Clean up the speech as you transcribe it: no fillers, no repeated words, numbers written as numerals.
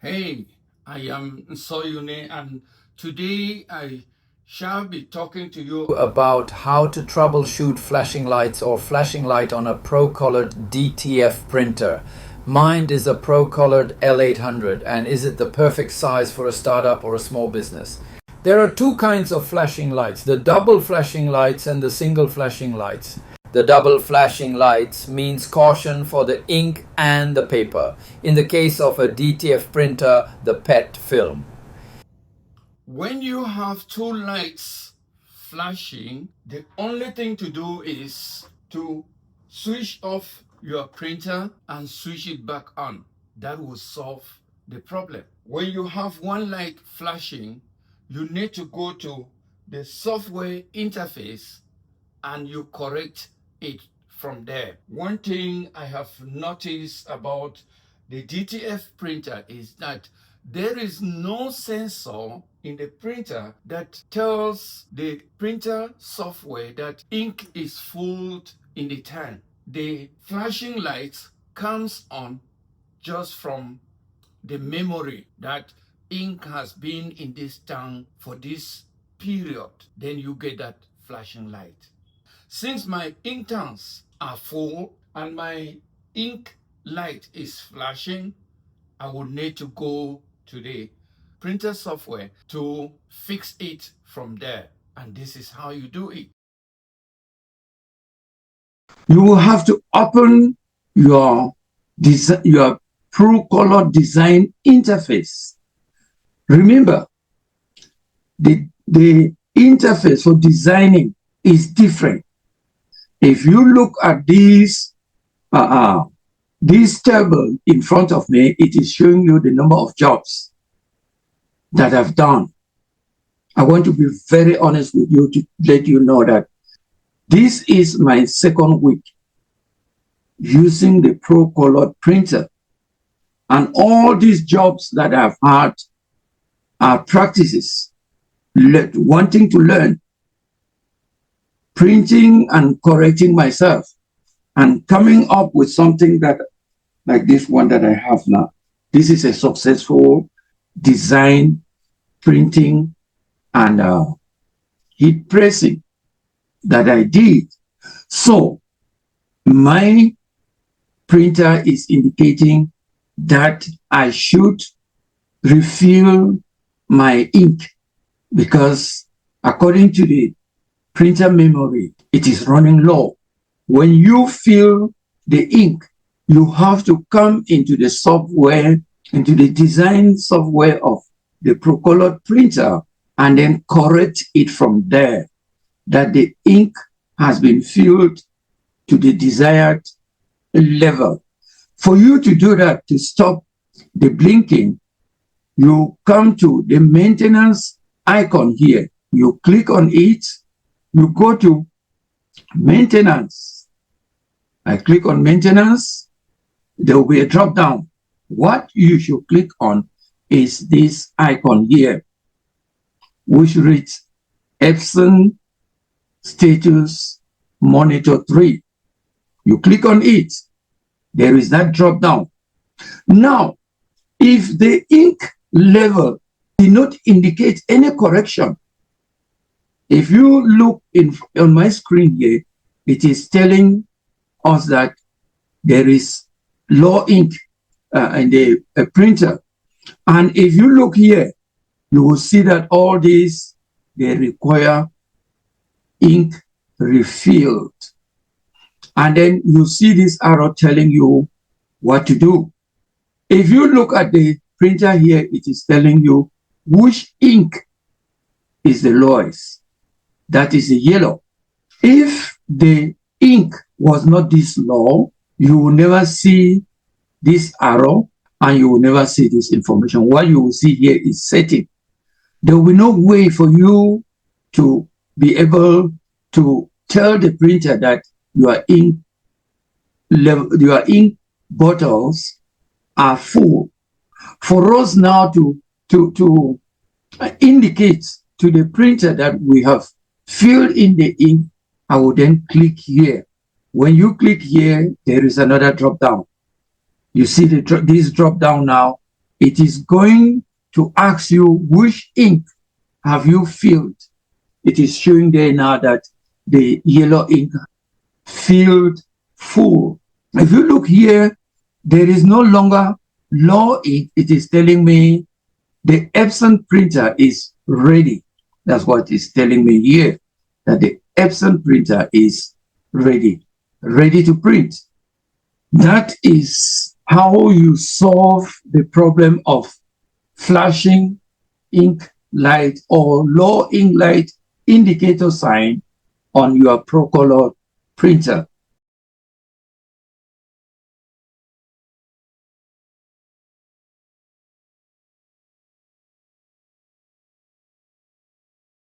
Hey, I am Soyune, and today I shall be talking to you about how to troubleshoot flashing lights or flashing light on a pro-colored DTF printer. Mine is a pro-colored L800, and is it the perfect size for a startup or a small business? There are two kinds of flashing lights, the double flashing lights and the single flashing lights. The double flashing lights means caution for the ink and the paper. In the case of a DTF printer, the PET film. When you have two lights flashing, the only thing to do is to switch off your printer and switch it back on. That will solve the problem. When you have one light flashing, you need to go to the software interface and you correct it from there. One thing I have noticed about the DTF printer is that there is no sensor in the printer that tells the printer software that ink is full in the tank. The flashing light comes on just from the memory that ink has been in this tank for this period. Then you get that flashing light. Since my ink tanks are full and my ink light is flashing, I will need to go to the printer software to fix it from there. And this is how you do it. You will have to open your Pro Color Design interface. Remember, the interface for designing is different. If you look at this table in front of me, it is showing you the number of jobs that I've done. I want to be very honest with you to let you know that this is my second week using the Pro Color printer. And all these jobs that I've had are practices, wanting to learn, printing and correcting myself, and coming up with something that, like this one that I have now. This is a successful design, printing, and heat pressing that I did. So my printer is indicating that I should refill my ink because according to the printer memory, it is running low. When you fill the ink, you have to come into the software, into the design software of the ProColor printer, and then correct it from there, that the ink has been filled to the desired level. For you to do that, to stop the blinking, you come to the maintenance icon here. You click on it, you go to maintenance. I click on maintenance, there will be a drop down. What you should click on is this icon here, which reads Epson Status Monitor 3. You click on it, there is that drop down. Now, if the ink level did not indicate any correction, if you look on my screen here, it is telling us that there is low ink in the printer. And if you look here, you will see that all these, they require ink refilled. And then you see this arrow telling you what to do. If you look at the printer here, it is telling you which ink is the lowest. That is the yellow. If the ink was not this low, you will never see this arrow and you will never see this information. What you will see here is setting. There will be no way for you to be able to tell the printer that your ink bottles are full. For us now to indicate to the printer that we have filled in the ink, I will then click here. When you click here, there is another drop down. You see this drop down now. it is going to ask you which ink have you filled. It is showing there now that the yellow ink filled full. If you look here, there is no longer low ink. It is telling me the Epson printer is ready. That's what it's telling me here, that the Epson printer is ready to print. That is how you solve the problem of flashing ink light or low ink light indicator sign on your ProColor printer.